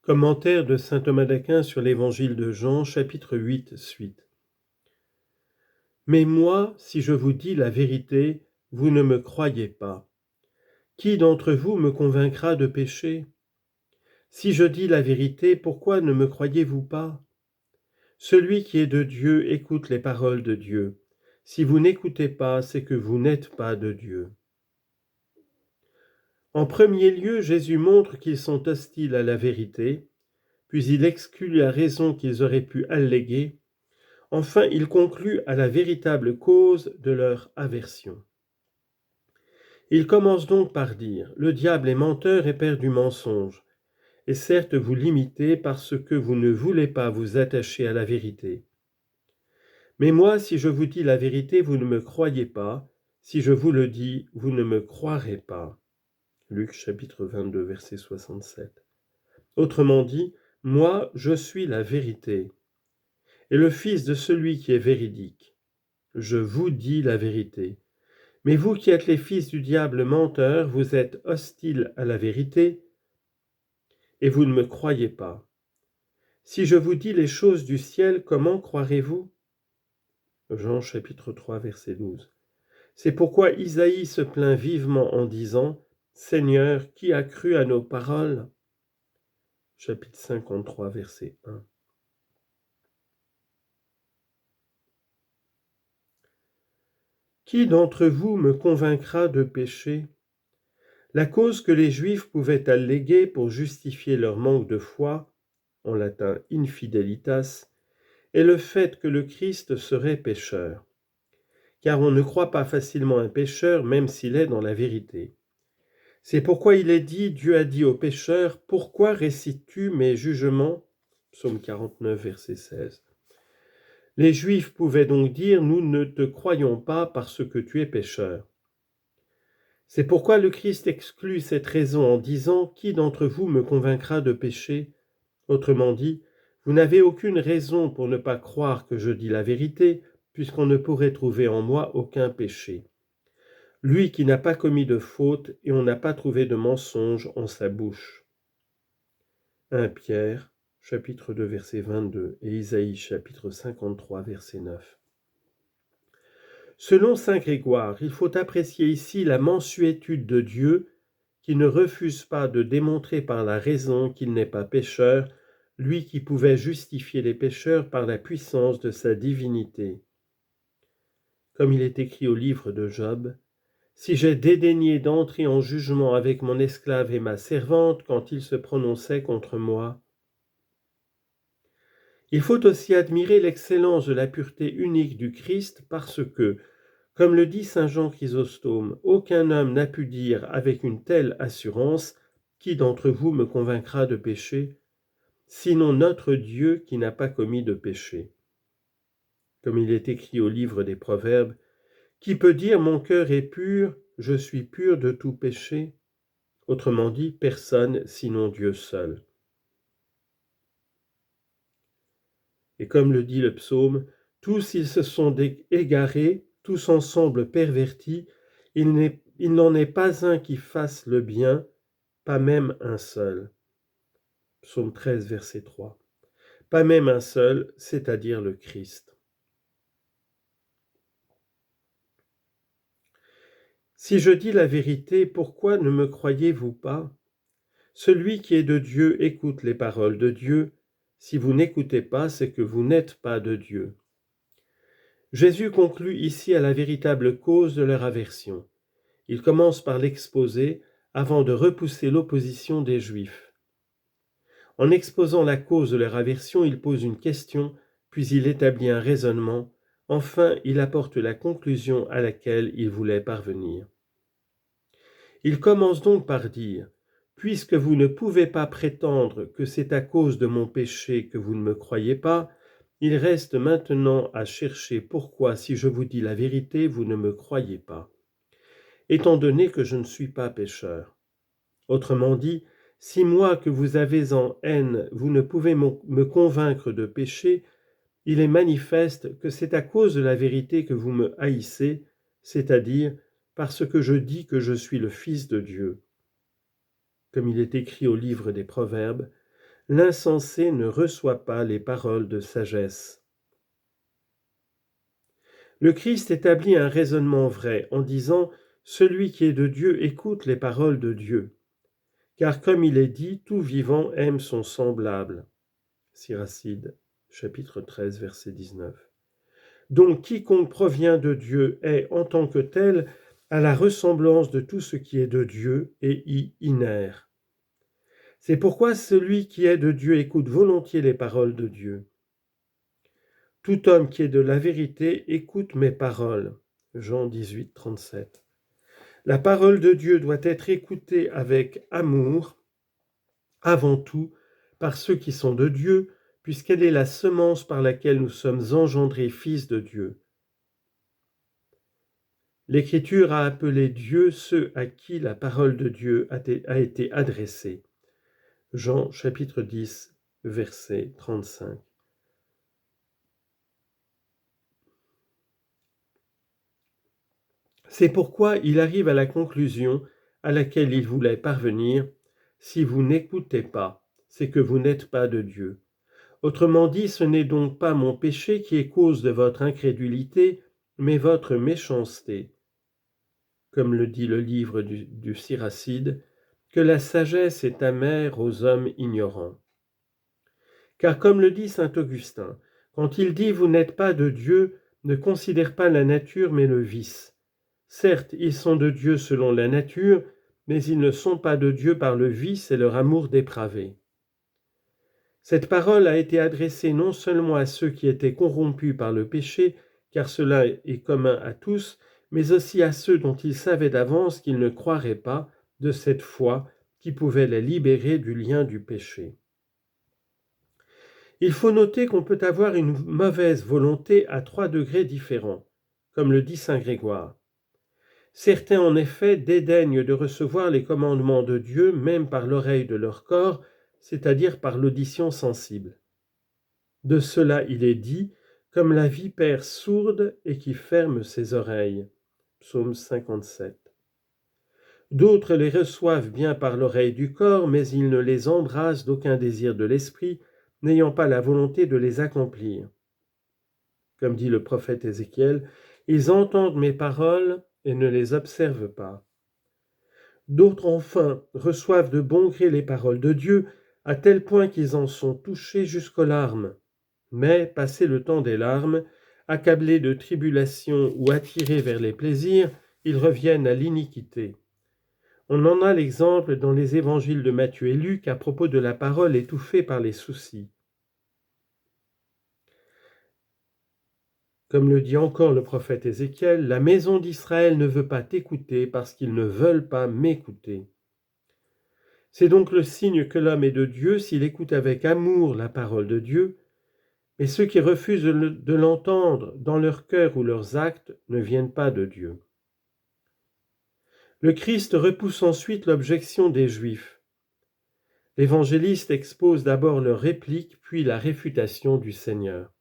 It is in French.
Commentaire de saint Thomas d'Aquin sur l'Évangile de Jean, chapitre 8, suite. Mais moi, si je vous dis la vérité, vous ne me croyez pas. Qui d'entre vous me convaincra de péché? Si je dis la vérité, pourquoi ne me croyez-vous pas? Celui qui est de Dieu écoute les paroles de Dieu. Si vous n'écoutez pas, c'est que vous n'êtes pas de Dieu. En premier lieu, Jésus montre qu'ils sont hostiles à la vérité, puis il exclut la raison qu'ils auraient pu alléguer. Enfin, il conclut à la véritable cause de leur aversion. Il commence donc par dire « Le diable est menteur et père du mensonge, et certes vous l'imitez parce que vous ne voulez pas vous attacher à la vérité. Mais moi, si je vous dis la vérité, vous ne me croyez pas. Si je vous le dis, vous ne me croirez pas. » Luc chapitre 22, verset 67. Autrement dit, moi, je suis la vérité, et le Fils de celui qui est véridique. Je vous dis la vérité. Mais vous qui êtes les fils du diable menteur, vous êtes hostiles à la vérité, et vous ne me croyez pas. Si je vous dis les choses du ciel, comment croirez-vous? Jean chapitre 3, verset 12. C'est pourquoi Isaïe se plaint vivement en disant « Seigneur, qui a cru à nos paroles ?» Chapitre 53, verset 1. Qui d'entre vous me convaincra de péché? La cause que les Juifs pouvaient alléguer pour justifier leur manque de foi, en latin infidelitas, est le fait que le Christ serait pécheur. Car on ne croit pas facilement un pécheur même s'il est dans la vérité. C'est pourquoi il est dit, Dieu a dit aux pécheurs, « Pourquoi récites-tu mes jugements ?» Psaume 49, verset 16. Les Juifs pouvaient donc dire, « Nous ne te croyons pas parce que tu es pécheur. » C'est pourquoi le Christ exclut cette raison en disant « Qui d'entre vous me convaincra de péché ?» Autrement dit, vous n'avez aucune raison pour ne pas croire que je dis la vérité, puisqu'on ne pourrait trouver en moi aucun péché. Lui qui n'a pas commis de faute et on n'a pas trouvé de mensonge en sa bouche. 1 Pierre, chapitre 2, verset 22 et Isaïe, chapitre 53, verset 9. Selon saint Grégoire, il faut apprécier ici la mansuétude de Dieu qui ne refuse pas de démontrer par la raison qu'il n'est pas pécheur, lui qui pouvait justifier les pécheurs par la puissance de sa divinité. Comme il est écrit au livre de Job, « Si j'ai dédaigné d'entrer en jugement avec mon esclave et ma servante quand ils se prononçaient contre moi. » Il faut aussi admirer l'excellence de la pureté unique du Christ parce que, comme le dit saint Jean Chrysostome, aucun homme n'a pu dire avec une telle assurance « Qui d'entre vous me convaincra de péché ?» sinon notre Dieu qui n'a pas commis de péché. Comme il est écrit au livre des Proverbes, « Qui peut dire mon cœur est pur, je suis pur de tout péché ?» Autrement dit, personne sinon Dieu seul. Et comme le dit le psaume, « Tous ils se sont égarés, tous ensemble pervertis, il n'en est pas un qui fasse le bien, pas même un seul. » Psaume 13, verset 3. Pas même un seul, c'est-à-dire le Christ. Si je dis la vérité, pourquoi ne me croyez-vous pas? Celui qui est de Dieu écoute les paroles de Dieu. Si vous n'écoutez pas, c'est que vous n'êtes pas de Dieu. Jésus conclut ici à la véritable cause de leur aversion. Il commence par l'exposer avant de repousser l'opposition des Juifs. En exposant la cause de leur aversion, il pose une question, puis il établit un raisonnement. Enfin, il apporte la conclusion à laquelle il voulait parvenir. Il commence donc par dire « Puisque vous ne pouvez pas prétendre que c'est à cause de mon péché que vous ne me croyez pas, il reste maintenant à chercher pourquoi, si je vous dis la vérité, vous ne me croyez pas, étant donné que je ne suis pas pécheur. Autrement dit, si moi que vous avez en haine, vous ne pouvez me convaincre de péché, il est manifeste que c'est à cause de la vérité que vous me haïssez, c'est-à-dire parce que je dis que je suis le Fils de Dieu. Comme il est écrit au livre des Proverbes, « l'insensé ne reçoit pas les paroles de sagesse. Le Christ établit un raisonnement vrai en disant « Celui qui est de Dieu écoute les paroles de Dieu. Car comme il est dit, tout vivant aime son semblable. » Siracide, chapitre 13, verset 19. Donc quiconque provient de Dieu est, en tant que tel, à la ressemblance de tout ce qui est de Dieu et y inhère. C'est pourquoi celui qui est de Dieu écoute volontiers les paroles de Dieu. Tout homme qui est de la vérité écoute mes paroles. Jean 18, 37. La parole de Dieu doit être écoutée avec amour, avant tout par ceux qui sont de Dieu, puisqu'elle est la semence par laquelle nous sommes engendrés fils de Dieu. L'Écriture a appelé Dieu ceux à qui la parole de Dieu a été adressée. Jean chapitre 10, verset 35. C'est pourquoi il arrive à la conclusion à laquelle il voulait parvenir, si vous n'écoutez pas, c'est que vous n'êtes pas de Dieu. Autrement dit, ce n'est donc pas mon péché qui est cause de votre incrédulité, mais votre méchanceté. Comme le dit le livre du Siracide, que la sagesse est amère aux hommes ignorants. Car comme le dit saint Augustin, quand il dit « vous n'êtes pas de Dieu », ne considère pas la nature mais le vice. Certes, ils sont de Dieu selon la nature, mais ils ne sont pas de Dieu par le vice et leur amour dépravé. Cette parole a été adressée non seulement à ceux qui étaient corrompus par le péché, car cela est commun à tous, mais aussi à ceux dont ils savaient d'avance qu'ils ne croiraient pas de cette foi qui pouvait les libérer du lien du péché. Il faut noter qu'on peut avoir une mauvaise volonté à 3 degrés différents, comme le dit saint Grégoire. Certains, en effet, dédaignent de recevoir les commandements de Dieu même par l'oreille de leur corps, c'est-à-dire par l'audition sensible. De cela il est dit, comme la vipère sourde et qui ferme ses oreilles. Psaume 57. D'autres les reçoivent bien par l'oreille du corps, mais ils ne les embrassent d'aucun désir de l'esprit, n'ayant pas la volonté de les accomplir. Comme dit le prophète Ézéchiel, ils entendent mes paroles et ne les observent pas. D'autres enfin reçoivent de bon gré les paroles de Dieu, à tel point qu'ils en sont touchés jusqu'aux larmes. Mais, passé le temps des larmes, accablés de tribulations ou attirés vers les plaisirs, ils reviennent à l'iniquité. On en a l'exemple dans les évangiles de Matthieu et Luc à propos de la parole étouffée par les soucis. Comme le dit encore le prophète Ézéchiel, la maison d'Israël ne veut pas t'écouter parce qu'ils ne veulent pas m'écouter. C'est donc le signe que l'homme est de Dieu s'il écoute avec amour la parole de Dieu, mais ceux qui refusent de l'entendre dans leur cœur ou leurs actes ne viennent pas de Dieu. Le Christ repousse ensuite l'objection des Juifs. L'évangéliste expose d'abord leur réplique, puis la réfutation du Seigneur.